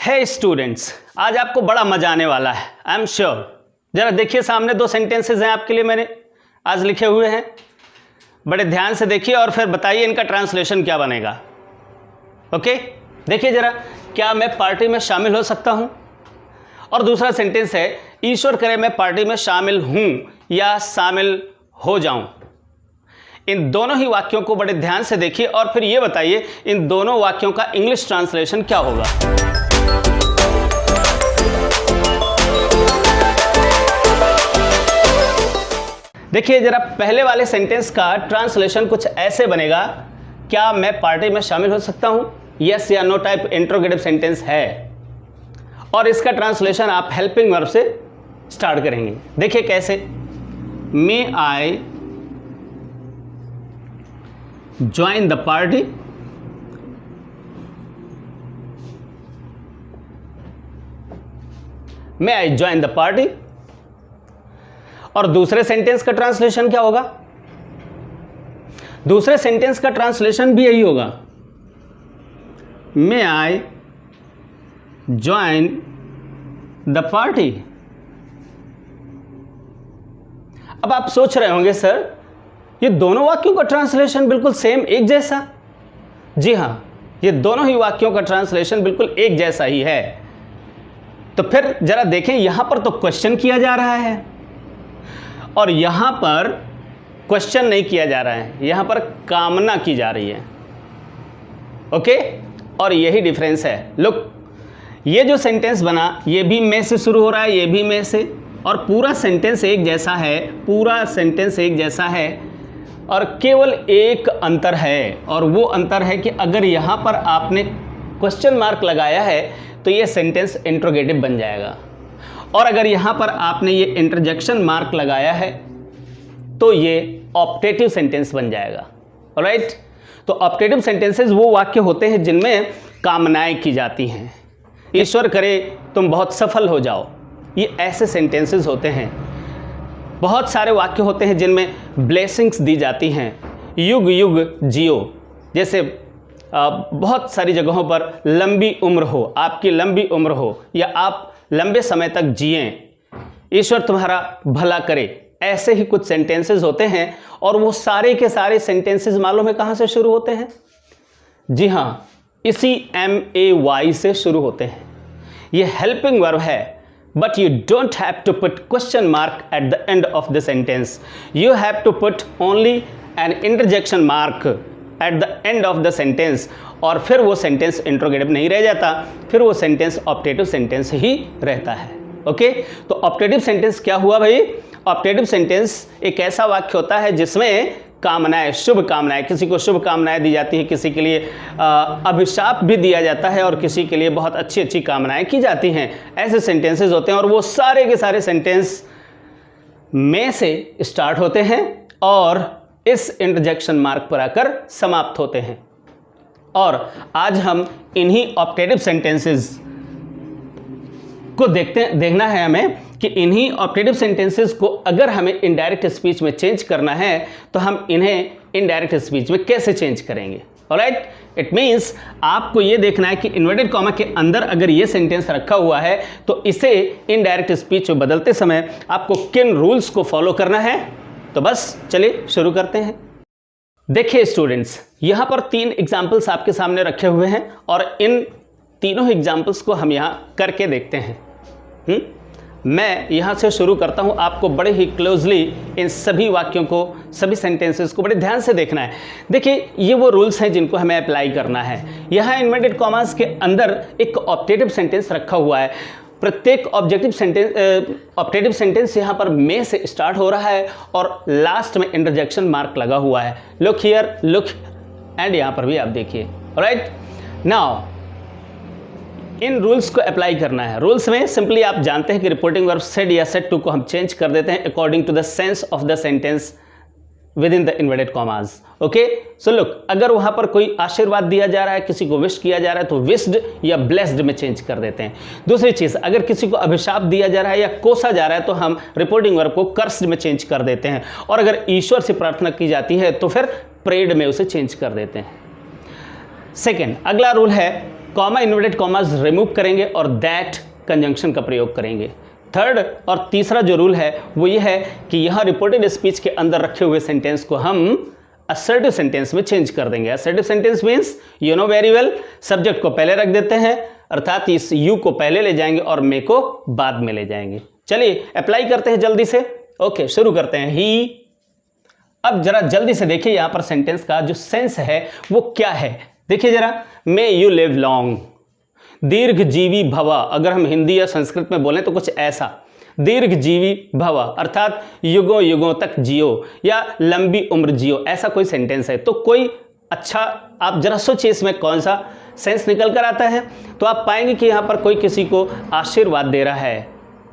है स्टूडेंट्स, आज आपको बड़ा मजा आने वाला है, आई एम श्योर। जरा देखिए सामने दो सेंटेंसेस हैं आपके लिए, मैंने आज लिखे हुए हैं, बड़े ध्यान से देखिए और फिर बताइए इनका ट्रांसलेशन क्या बनेगा। ओके, देखिए जरा, क्या मैं पार्टी में शामिल हो सकता हूं? और दूसरा सेंटेंस है, ईश्वर करे मैं पार्टी में शामिल हूं या शामिल हो जाऊं। इन दोनों ही वाक्यों को बड़े ध्यान से देखिए और फिर ये बताइए इन दोनों वाक्यों का इंग्लिश ट्रांसलेशन क्या होगा। देखिए जरा, पहले वाले सेंटेंस का ट्रांसलेशन कुछ ऐसे बनेगा, क्या मैं पार्टी में शामिल हो सकता हूं? यस या नो टाइप इंट्रोगेटिव सेंटेंस है और इसका ट्रांसलेशन आप हेल्पिंग वर्ब से स्टार्ट करेंगे। देखिए कैसे, may I join the party, may I join the party. और दूसरे सेंटेंस का ट्रांसलेशन क्या होगा? दूसरे सेंटेंस का ट्रांसलेशन भी यही होगा, मे आई ज्वाइन द पार्टी। अब आप सोच रहे होंगे सर, ये दोनों वाक्यों का ट्रांसलेशन बिल्कुल सेम, एक जैसा। जी हां, ये दोनों ही वाक्यों का ट्रांसलेशन बिल्कुल एक जैसा ही है। तो फिर जरा देखें, यहां पर तो क्वेश्चन किया जा रहा है और यहां पर क्वेश्चन नहीं किया जा रहा है, यहां पर कामना की जा रही है। ओके, और यही डिफरेंस है। लुक, ये जो सेंटेंस बना ये भी में से शुरू हो रहा है, ये भी में से, और पूरा सेंटेंस एक जैसा है, पूरा सेंटेंस एक जैसा है और केवल एक अंतर है, और वो अंतर है कि अगर यहां पर आपने क्वेश्चन मार्क लगाया है तो ये सेंटेंस इंट्रोगेटिव बन जाएगा, और अगर यहां पर आपने ये इंटरजेक्शन मार्क लगाया है तो ये ऑप्टेटिव सेंटेंस बन जाएगा। ऑलराइट, तो ऑप्टेटिव सेंटेंसेस वो वाक्य होते हैं जिनमें कामनाएं की जाती हैं। ईश्वर करे तुम बहुत सफल हो जाओ, ये ऐसे सेंटेंसेस होते हैं। बहुत सारे वाक्य होते हैं जिनमें ब्लेसिंग्स दी जाती हैं, युग युग जियो, जैसे बहुत सारी जगहों पर लंबी उम्र हो, आपकी लंबी उम्र हो, या आप लंबे समय तक जिएं, ईश्वर तुम्हारा भला करे, ऐसे ही कुछ सेंटेंसेस होते हैं। और वो सारे के सारे सेंटेंसेस मालूम है कहाँ से शुरू होते हैं? जी हाँ, इसी MAY से शुरू होते हैं। ये हेल्पिंग वर्ब है, but you don't have to put question mark at the end of the sentence, you have to put only an interjection mark at the end of the sentence, और फिर वो sentence interrogative नहीं रह जाता, फिर वो sentence optative sentence ही रहता है। ओके, तो ऑप्टेटिव सेंटेंस क्या हुआ भाई? ऑप्टेटिव सेंटेंस एक ऐसा वाक्य होता है जिसमें कामनाएं, शुभ कामनाएं, किसी को शुभ कामनाएं दी जाती है, किसी के लिए अभिशाप भी दिया जाता है और किसी के लिए बहुत अच्छी अच्छी कामनाएं की जाती हैं। ऐसे सेंटेंसेस होते हैं और वो सारे के सारे सेंटेंस में से स्टार्ट होते हैं और इस इंटरजेक्शन मार्क पर आकर समाप्त होते हैं। और आज हम इन्हीं ऑप्टेटिव सेंटेंसेस को देखना है हमें कि इन्हीं ऑप्टेटिव सेंटेंसेस को अगर हमें इनडायरेक्ट स्पीच में चेंज करना है तो हम इन्हें इनडायरेक्ट स्पीच में कैसे चेंज करेंगे। ऑलराइट, इट मींस आपको ये देखना है कि इन्वर्टेड कॉमा के अंदर अगर ये सेंटेंस रखा हुआ है तो इसे इनडायरेक्ट स्पीच में बदलते समय आपको किन रूल्स को फॉलो करना है। तो बस चलिए शुरू करते हैं। देखिए स्टूडेंट्स, यहाँ पर 3 एग्जाम्पल्स आपके सामने रखे हुए हैं और इन तीनों एग्जाम्पल्स को हम यहाँ करके देखते हैं। मैं यहाँ से शुरू करता हूँ, आपको बड़े ही क्लोजली इन सभी वाक्यों को, सभी सेंटेंसेस को बड़े ध्यान से देखना है। देखिए, ये वो रूल्स हैं जिनको हमें अप्लाई करना है। यहाँ इन्वर्टेड कॉमास के अंदर एक ऑप्टेटिव सेंटेंस रखा हुआ है। प्रत्येक ऑप्टेटिव सेंटेंस यहाँ पर में से स्टार्ट हो रहा है और लास्ट में इंटरजेक्शन मार्क लगा हुआ है। लुक हियर, लुक, एंड यहाँ पर भी आप देखिए। ऑलराइट, नाउ इन रूल्स को अप्लाई करना है। रूल्स में सिंपली आप जानते हैं कि रिपोर्टिंग वर्ब सेड या सेड टू को हम चेंज कर देते हैं according to the sense of the sentence within the inverted commas. Okay, so look, अगर वहां पर कोई आशीर्वाद दिया जा रहा है, किसी को विश किया जा रहा है तो विश्ड या ब्लेस्ड में चेंज कर देते हैं। दूसरी चीज, अगर किसी को अभिशाप दिया जा रहा है या कोसा जा रहा है तो हम रिपोर्टिंग वर्ब को कर्स्ड में चेंज कर देते हैं, और अगर ईश्वर से प्रार्थना की जाती है तो फिर प्रेड में उसे चेंज कर देते हैं। सेकेंड, अगला रूल है कॉमा इन्वर्टेड कॉमास रिमूव करेंगे और दैट कंजंक्शन का प्रयोग करेंगे। थर्ड और तीसरा जो रूल है वो ये है कि यहाँ रिपोर्टेड स्पीच के अंदर रखे हुए सेंटेंस को हम असर्टिव सेंटेंस में चेंज कर देंगे। Assertive sentence means you know very well, subject को पहले रख देते हैं, अर्थात इस यू को पहले ले जाएंगे और मे को बाद में ले जाएंगे। चलिए अप्लाई करते हैं जल्दी से। ओके, शुरू करते हैं। ही, अब जरा जल्दी से देखिए यहाँ पर सेंटेंस का जो सेंस है वो क्या है। देखिए जरा, मे यू लिव लॉन्ग, दीर्घजीवी भव। अगर हम हिंदी या संस्कृत में बोलें तो कुछ ऐसा, दीर्घजीवी भव अर्थात युगों युगों तक जियो या लंबी उम्र जियो, ऐसा कोई सेंटेंस है। तो कोई अच्छा, आप जरा सोचिए इसमें कौन सा सेंस निकल कर आता है। तो आप पाएंगे कि यहाँ पर कोई किसी को आशीर्वाद दे रहा है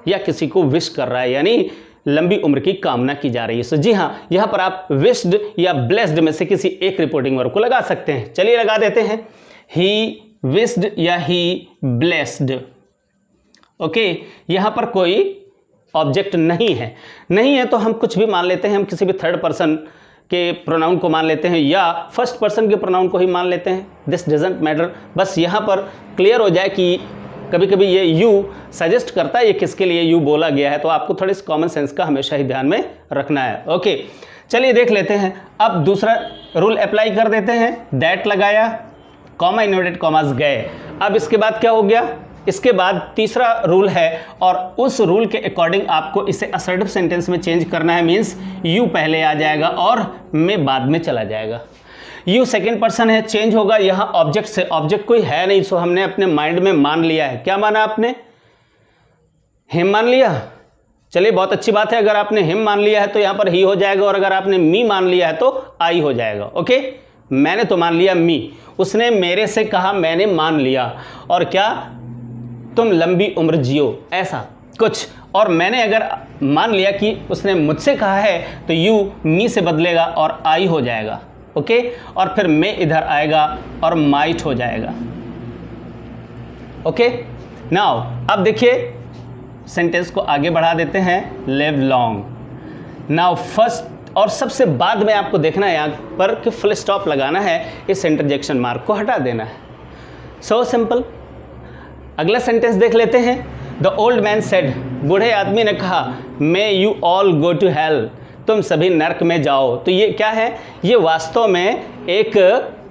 या किसी को विश कर रहा है, यानी लंबी उम्र की कामना की जा रही है। सो जी हाँ, यहाँ पर आप विश्ड या ब्लेस्ड में से किसी एक रिपोर्टिंग वर्ब को लगा सकते हैं। चलिए लगा देते हैं, ही विश्ड या ही ब्लेस्ड। ओके, यहाँ पर कोई ऑब्जेक्ट नहीं है तो हम कुछ भी मान लेते हैं, हम किसी भी थर्ड पर्सन के प्रोनाउन को मान लेते हैं या फर्स्ट पर्सन के प्रोनाउन को ही मान लेते हैं। दिस डजंट मैटर, बस यहाँ पर क्लियर हो जाए कि कभी कभी ये यू सजेस्ट करता है ये किसके लिए यू बोला गया है, तो आपको थोड़ी कॉमन सेंस का हमेशा ही ध्यान में रखना है। ओके, चलिए देख लेते हैं। अब दूसरा रूल अप्लाई कर देते हैं। दैट लगाया, कॉमा इन्वर्टेड कॉमास गए। अब इसके बाद क्या हो गया, इसके बाद तीसरा रूल है और उस रूल के अकॉर्डिंग आपको इसे असर्टिव सेंटेंस में चेंज करना है। मीन्स यू पहले आ जाएगा और मैं बाद में चला जाएगा। यू सेकेंड पर्सन है, चेंज होगा यहाँ ऑब्जेक्ट से। ऑब्जेक्ट कोई है नहीं, सो हमने अपने माइंड में मान लिया है। क्या माना आपने? हिम मान लिया। चलिए बहुत अच्छी बात है, अगर आपने हिम मान लिया है तो यहाँ पर ही हो जाएगा, और अगर आपने मी मान लिया है तो आई हो जाएगा। ओके, मैंने तो मान लिया मी, उसने मेरे से कहा मैंने मान लिया, और क्या, तुम लंबी उम्र जियो, ऐसा कुछ। और मैंने अगर मान लिया कि उसने मुझसे कहा है तो यू मी से बदलेगा और आई हो जाएगा। ओके, और फिर मैं इधर आएगा और माइट हो जाएगा। ओके, नाउ अब देखिए सेंटेंस को आगे बढ़ा देते हैं। Live long. नाउ फर्स्ट और सबसे बाद में आपको देखना है यहाँ पर कि फुल स्टॉप लगाना है, इस इंटरजेक्शन मार्क को हटा देना है। So simple. अगला सेंटेंस देख लेते हैं। द ओल्ड मैन सेड, बूढ़े आदमी ने कहा, may you all go to hell, तुम सभी नर्क में जाओ। तो ये क्या है? ये वास्तव में एक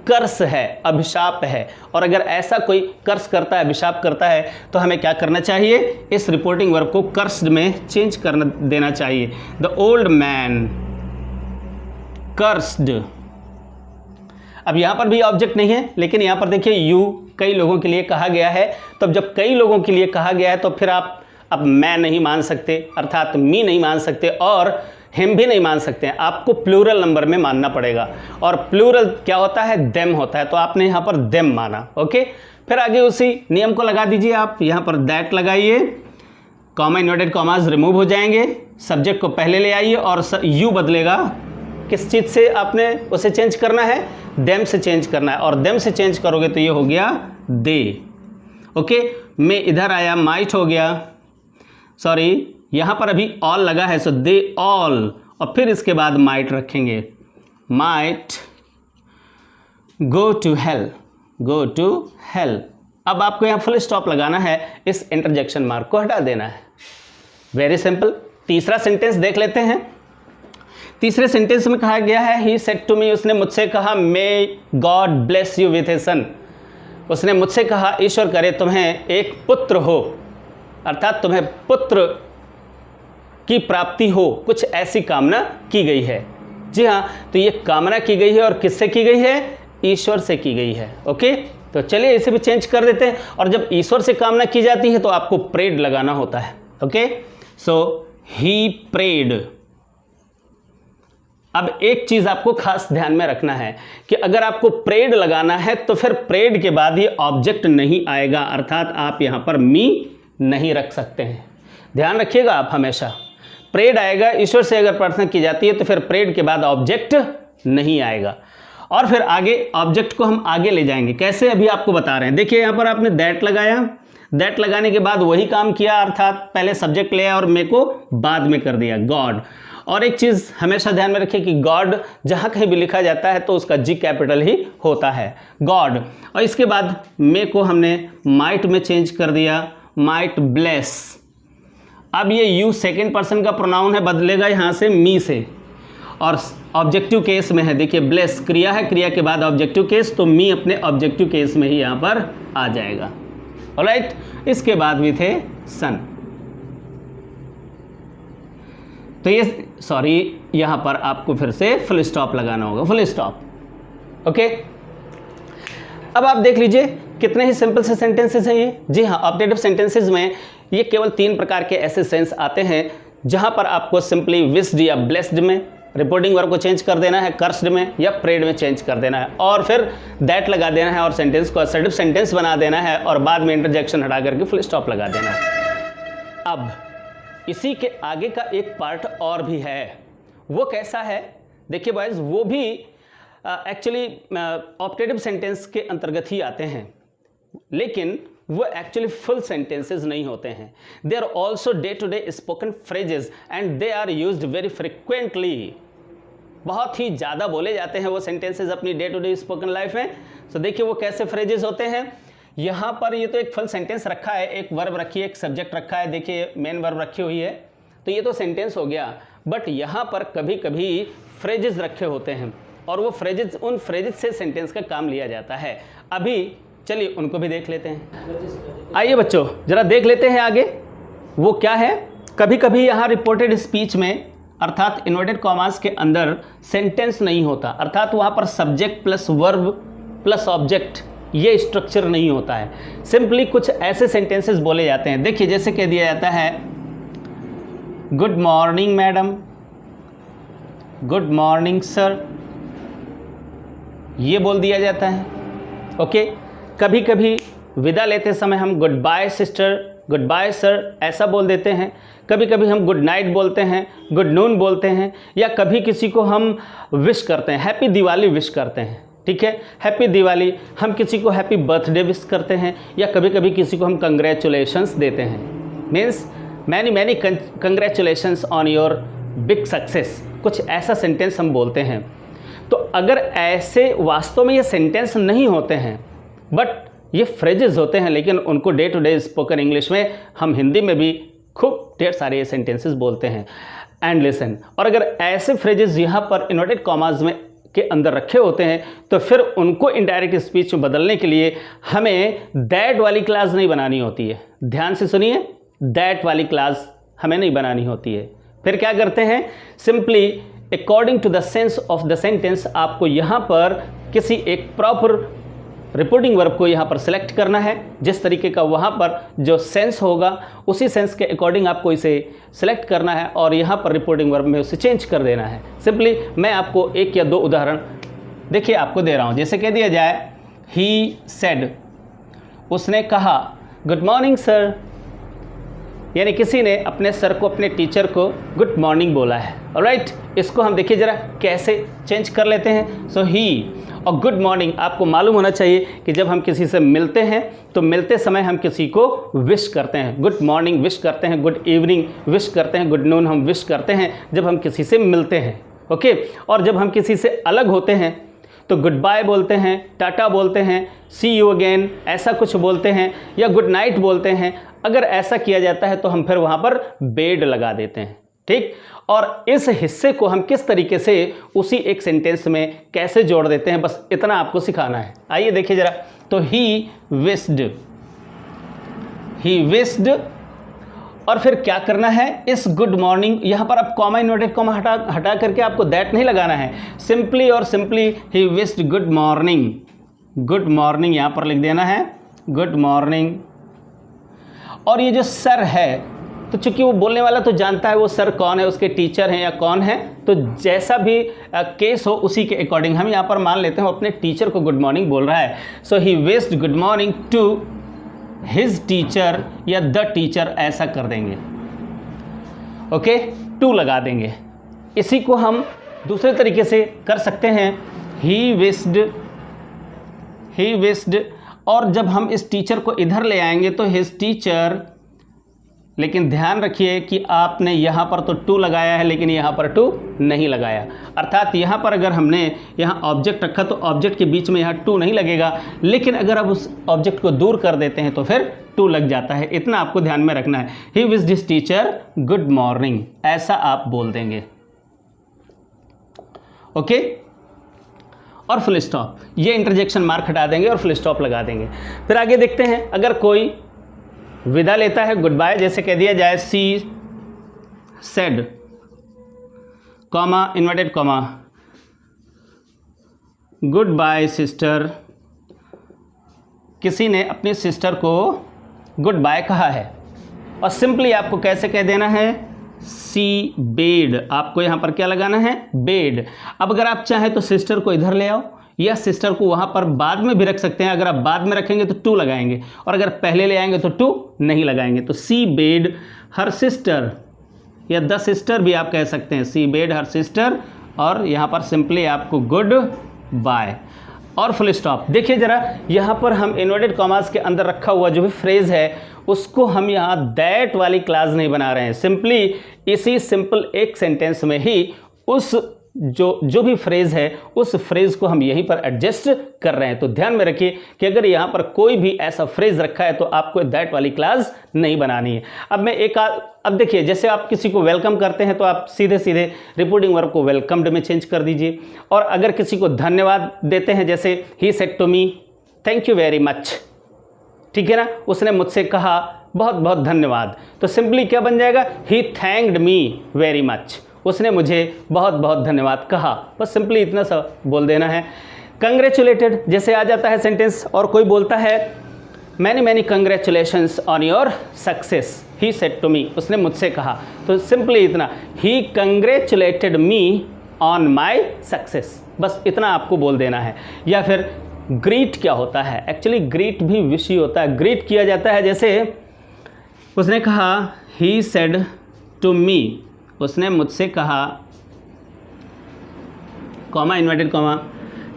कर्स है, अभिशाप है। और अगर ऐसा कोई कर्स करता है, अभिशाप करता है, तो हमें क्या करना चाहिए? इस रिपोर्टिंग वर्ब को कर्स्ड में चेंज करना देना चाहिए। The old man cursed. अब यहाँ पर भी ऑब्जेक्ट नहीं है, लेकिन यहाँ पर देखिए यू कई लोगों के लिए कहा गया है। तो जब कई लोगों के लिए कहा गया है तो फिर आप अब मैं नहीं मान सकते, अर्थात मी नहीं मान सकते, और हिम भी नहीं मान सकते हैं। आपको प्लूरल नंबर में मानना पड़ेगा, और प्लूरल क्या होता है? देम होता है। तो आपने यहाँ पर देम माना। ओके, फिर आगे उसी नियम को लगा दीजिए। आप यहाँ पर दैट लगाइए, कॉमा इन्वर्टेड कॉमास रिमूव हो जाएंगे, सब्जेक्ट को पहले ले आइए और यू बदलेगा। किस चीज़ से आपने उसे चेंज करना है? देम से चेंज करना है, और देम से चेंज करोगे तो ये हो गया दे। ओके, मैं इधर आया, माइट हो गया, सॉरी यहाँ पर अभी ऑल लगा है, सो दे ऑल, और फिर इसके बाद माइट रखेंगे, might go to hell, go to hell. अब आपको यहाँ फुल स्टॉप लगाना है, इस इंटरजेक्शन मार्क को हटा देना है। Very simple. तीसरा सेंटेंस देख लेते हैं। तीसरे सेंटेंस में कहा गया है, ही सेड टू मी, उसने मुझसे कहा, may God bless you with a son, उसने मुझसे कहा ईश्वर करे तुम्हें एक पुत्र हो, अर्थात तुम्हें पुत्र की प्राप्ति हो, कुछ ऐसी कामना की गई है। जी हाँ, तो ये कामना की गई है, और किससे की गई है? ईश्वर से की गई है। ओके, तो चलिए इसे भी चेंज कर देते हैं। और जब ईश्वर से कामना की जाती है तो आपको प्रेड लगाना होता है। Okay, so he prayed. अब एक चीज़ आपको खास ध्यान में रखना है कि अगर आपको प्रेड लगाना है तो फिर प्रेड के बाद ये ऑब्जेक्ट नहीं आएगा, अर्थात आप यहाँ पर मी नहीं रख सकते हैं। ध्यान रखिएगा आप हमेशा, प्रेड आएगा, ईश्वर से अगर प्रार्थना की जाती है तो फिर प्रेड के बाद ऑब्जेक्ट नहीं आएगा। और फिर आगे ऑब्जेक्ट को हम आगे ले जाएंगे, कैसे अभी आपको बता रहे हैं। देखिए यहाँ पर आपने दैट लगाया, दैट लगाने के बाद वही काम किया, अर्थात पहले सब्जेक्ट ले आया और मे को बाद में कर दिया, गॉड। और एक चीज़ हमेशा ध्यान में रखिए कि गॉड जहाँ कहीं भी लिखा जाता है तो उसका जी कैपिटल ही होता है, गॉड। और इसके बाद मे को हमने माइट में चेंज कर दिया, माइट ब्लेस। अब ये यू सेकेंड पर्सन का प्रोनाउन है, बदलेगा यहाँ से मी से, और ऑब्जेक्टिव केस में है। देखिए ब्लेस क्रिया है, क्रिया के बाद ऑब्जेक्टिव केस, तो मी अपने ऑब्जेक्टिव केस में ही यहाँ पर आ जाएगा। ऑलराइट, इसके बाद भी थे सन। तो ये सॉरी, यहाँ पर आपको फिर से फुल स्टॉप लगाना होगा, फुल स्टॉप। ओके, अब आप देख लीजिए कितने ही सिंपल से सेंटेंसेस हैं ये। जी हाँ, ऑप्टेटिव सेंटेंसेस में ये केवल 3 प्रकार के ऐसे सेंस आते हैं जहाँ पर आपको सिंपली विस्ड या ब्लेस्ड में रिपोर्टिंग वर्ब को चेंज कर देना है, कर्स्ड में या प्रेड में चेंज कर देना है, और फिर दैट लगा देना है और सेंटेंस को असर्टिव सेंटेंस बना देना है, और बाद में इंटरजेक्शन हटा करके फुल स्टॉप लगा देना है। अब इसी के आगे का एक पार्ट और भी है, वो कैसा है देखिए बॉयज, वो भी एक्चुअली ऑप्टेटिव सेंटेंस के अंतर्गत ही आते हैं, लेकिन वो एक्चुअली फुल सेंटेंसेस नहीं होते हैं। They are also day to day spoken phrases and they are used very frequently. बहुत ही ज़्यादा बोले जाते हैं वो सेंटेंसेस अपनी day to day spoken life में। तो देखिए वो कैसे फ्रेजेस होते हैं। यहाँ पर ये तो एक फुल सेंटेंस रखा है, एक वर्ब रखी है, एक सब्जेक्ट रखा है, देखिए मेन वर्ब रखी हुई है, तो ये तो सेंटेंस हो गया। बट यहाँ पर कभी कभी फ्रेजेस रखे होते हैं, और वो फ्रेजेस, उन फ्रेजेस से सेंटेंस का काम लिया जाता है। अभी चलिए उनको भी देख लेते हैं। आइए बच्चों ज़रा देख लेते हैं आगे वो क्या है। कभी कभी यहाँ रिपोर्टेड स्पीच में, अर्थात इन्वर्टेड कॉमास के अंदर सेंटेंस नहीं होता, अर्थात वहाँ पर subject plus verb plus object, ये स्ट्रक्चर नहीं होता है। सिंपली कुछ ऐसे सेंटेंसेस बोले जाते हैं। देखिए जैसे कह दिया जाता है good morning madam, good morning sir, ये बोल दिया जाता है। ओके, कभी कभी विदा लेते समय हम good bye sister, good bye sir ऐसा बोल देते हैं। कभी कभी हम गुड नाइट बोलते हैं, गुड नून बोलते हैं, या कभी किसी को हम विश करते हैं, हैप्पी दिवाली विश करते हैं। ठीक है, हैप्पी दिवाली, हम किसी को हैप्पी बर्थडे विश करते हैं, या कभी कभी किसी को हम कंग्रेचुलेशंस देते हैं, means many many congratulations on your big success, कुछ ऐसा सेंटेंस हम बोलते हैं। तो अगर ऐसे वास्तव में ये सेंटेंस नहीं होते हैं बट ये फ्रेजेस होते हैं, लेकिन उनको day to day spoken English में हम हिंदी में भी खूब ढेर सारे ये सेंटेंसेस बोलते हैं। एंड लिसन, और अगर ऐसे फ्रेजेस यहाँ पर इन्वर्टेड कॉमास में के अंदर रखे होते हैं तो फिर उनको इनडायरेक्ट स्पीच में बदलने के लिए हमें दैट वाली क्लास नहीं बनानी होती है। ध्यान से सुनिए, दैट वाली क्लास हमें नहीं बनानी होती है। फिर क्या करते हैं, simply according to the sense of the sentence आपको यहाँ पर किसी एक प्रॉपर रिपोर्टिंग वर्ब को यहाँ पर सिलेक्ट करना है। जिस तरीके का वहाँ पर जो सेंस होगा उसी सेंस के अकॉर्डिंग आपको इसे सिलेक्ट करना है और यहाँ पर रिपोर्टिंग वर्ब में उसे चेंज कर देना है। सिंपली मैं आपको 1 या 2 उदाहरण देखिए आपको दे रहा हूँ। जैसे कह दिया जाए ही सेड, उसने कहा गुड मॉर्निंग सर, यानी किसी ने अपने सर को, अपने टीचर को गुड मॉर्निंग बोला है। ऑलराइट, इसको हम देखिए ज़रा कैसे चेंज कर लेते हैं। सो ही और गुड मॉर्निंग, आपको मालूम होना चाहिए कि जब हम किसी से मिलते हैं तो मिलते समय हम किसी को विश करते हैं, गुड मॉर्निंग विश करते हैं, गुड इवनिंग विश करते हैं, गुड नून हम विश करते हैं जब हम किसी से मिलते हैं। ओके, और जब हम किसी से अलग होते हैं तो गुड बाय बोलते हैं, टाटा बोलते हैं, सी यू अगेन ऐसा कुछ बोलते हैं, या गुड नाइट बोलते हैं। अगर ऐसा किया जाता है तो हम फिर वहाँ पर बेड लगा देते हैं। ठीक, और इस हिस्से को हम किस तरीके से उसी एक सेंटेंस में कैसे जोड़ देते हैं, बस इतना आपको सिखाना है। आइए देखिए ज़रा। तो ही विस्ड, और फिर क्या करना है, इस गुड मॉर्निंग, यहाँ पर आप कॉमा इन्वर्टेड कॉमा हटा करके आपको दैट नहीं लगाना है। सिंपली और simply he wished good morning, good morning यहाँ पर लिख देना है, गुड मॉर्निंग। और ये जो सर है, तो चूंकि वो बोलने वाला तो जानता है वो सर कौन है, उसके टीचर हैं या कौन है, तो जैसा भी केस हो उसी के अकॉर्डिंग हम यहाँ पर मान लेते हैं अपने टीचर को गुड मॉर्निंग बोल रहा है। So he wished good morning to his teacher या द टीचर ऐसा कर देंगे। ओके, टू लगा देंगे। इसी को हम दूसरे तरीके से कर सकते हैं, ही विश्ड, और जब हम इस टीचर को इधर ले आएंगे तो हिज टीचर लेकिन ध्यान रखिए कि आपने यहाँ पर तो टू लगाया है लेकिन यहाँ पर टू नहीं लगाया। अर्थात यहाँ पर अगर हमने यहाँ ऑब्जेक्ट रखा तो ऑब्जेक्ट के बीच में यहाँ टू नहीं लगेगा, लेकिन अगर आप उस ऑब्जेक्ट को दूर कर देते हैं तो फिर टू लग जाता है। इतना आपको ध्यान में रखना है। He wish this teacher good morning, ऐसा आप बोल देंगे। ओके, और फुल स्टॉप, ये इंटरजेक्शन मार्क हटा देंगे और फुल स्टॉप लगा देंगे। फिर आगे देखते हैं, अगर कोई विदा लेता है, गुड बाय, जैसे कह दिया जाए she said, comma inverted comma, good bye sister, किसी ने अपनी सिस्टर को गुड बाय कहा है, और सिंपली आपको कैसे कह देना है, सी बेड, आपको यहाँ पर क्या लगाना है, बेड। अब अगर आप चाहें तो सिस्टर को इधर ले आओ या सिस्टर को वहाँ पर बाद में भी रख सकते हैं। अगर आप बाद में रखेंगे तो टू लगाएंगे, और अगर पहले ले आएंगे तो टू नहीं लगाएंगे। तो सी बेड हर सिस्टर, या द सिस्टर भी आप कह सकते हैं, सी बेड हर सिस्टर, और यहाँ पर सिंपली आपको गुड बाय और फुल स्टॉप। देखिए ज़रा, यहाँ पर हम इन्वर्टेड कॉमास के अंदर रखा हुआ जो भी फ्रेज़ है उसको हम यहाँ दैट वाली क्लास नहीं बना रहे हैं। सिंपली इसी सिंपल एक सेंटेंस में ही उस जो भी फ्रेज़ है उस फ्रेज़ को हम यहीं पर एडजस्ट कर रहे हैं। तो ध्यान में रखिए कि अगर यहाँ पर कोई भी ऐसा फ्रेज़ रखा है तो आपको दैट वाली क्लास नहीं बनानी है। अब देखिए, जैसे आप किसी को वेलकम करते हैं तो आप सीधे सीधे रिपोर्टिंग वर्ब को वेलकम्ड में चेंज कर दीजिए। और अगर किसी को धन्यवाद देते हैं, जैसे he said to me thank you very much, ठीक है ना, उसने मुझसे कहा बहुत बहुत धन्यवाद, तो सिंपली क्या बन जाएगा, he thanked me very much, उसने मुझे बहुत बहुत धन्यवाद कहा। बस सिंपली इतना सा बोल देना है। कंग्रेचुलेटेड जैसे आ जाता है सेंटेंस, और कोई बोलता है many many congratulations on your success, he said to me, उसने मुझसे कहा, तो सिंपली इतना, he congratulated me on my success, बस इतना आपको बोल देना है। या फिर ग्रीट क्या होता है, एक्चुअली ग्रीट भी विश ही होता है। ग्रीट किया जाता है, जैसे उसने कहा ही सेड टू मी, उसने मुझसे कहा, comma inverted comma,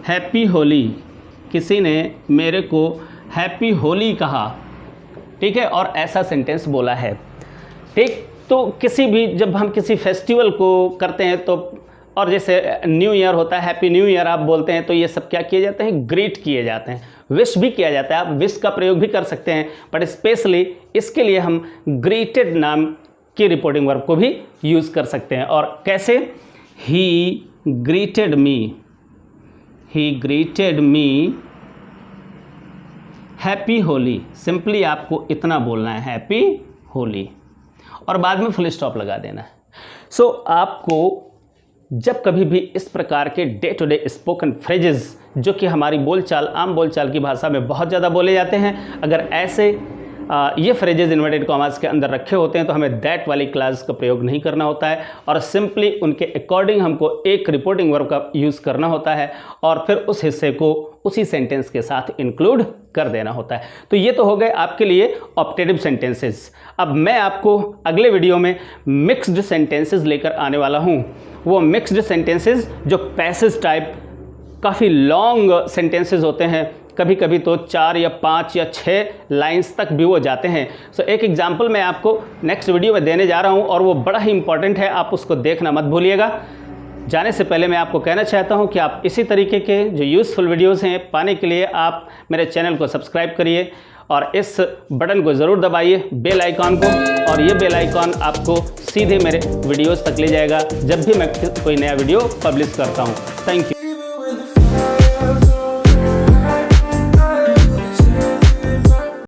happy Holi, किसी ने मेरे को हैप्पी होली कहा, ठीक है, और ऐसा सेंटेंस बोला है। ठीक, तो किसी भी जब हम किसी फेस्टिवल को करते हैं तो, और जैसे न्यू ईयर होता है, हैप्पी न्यू ईयर आप बोलते हैं, तो ये सब क्या किए जाते हैं, ग्रीट किए जाते हैं। विश भी किया जाता है, आप विश का प्रयोग भी कर सकते हैं, बट स्पेशली इसके लिए हम ग्रीटेड नाम की रिपोर्टिंग वर्ब को भी यूज़ कर सकते हैं। और कैसे, ही ग्रीटेड मी, ही greeted me happy Holi, simply आपको इतना बोलना है, हैप्पी होली, और बाद में फुल स्टॉप लगा देना है। सो आपको जब कभी भी इस प्रकार के day to day spoken phrases जो कि हमारी बोलचाल, आम बोलचाल की भाषा में बहुत ज़्यादा बोले जाते हैं, अगर ऐसे ये फ्रेजेस इन्वर्टेड कॉमास के अंदर रखे होते हैं तो हमें दैट वाली क्लास का प्रयोग नहीं करना होता है, और सिंपली उनके अकॉर्डिंग हमको एक रिपोर्टिंग वर्ब का यूज़ करना होता है, और फिर उस हिस्से को उसी सेंटेंस के साथ इंक्लूड कर देना होता है। तो ये तो हो गए आपके लिए ऑप्टेटिव सेंटेंसेस। अब मैं आपको अगले वीडियो में मिक्स्ड सेंटेंसेस लेकर आने वाला हूँ। वो मिक्स्ड सेंटेंसेस जो पैसेज टाइप काफ़ी लॉन्ग सेंटेंसेस होते हैं, कभी कभी तो 4 या 5 या 6 लाइंस तक भी वो जाते हैं। सो एक एग्जाम्पल मैं आपको नेक्स्ट वीडियो में देने जा रहा हूँ, और वो बड़ा ही इंपॉर्टेंट है, आप उसको देखना मत भूलिएगा। जाने से पहले मैं आपको कहना चाहता हूँ कि आप इसी तरीके के जो यूज़फुल वीडियोस हैं पाने के लिए आप मेरे चैनल को सब्सक्राइब करिए, और इस बटन को ज़रूर दबाइए, बेल आइकॉन को, और ये बेल आइकॉन आपको सीधे मेरे वीडियोस तक ले जाएगा जब भी मैं कोई नया वीडियो पब्लिश करता हूँ। Thank you.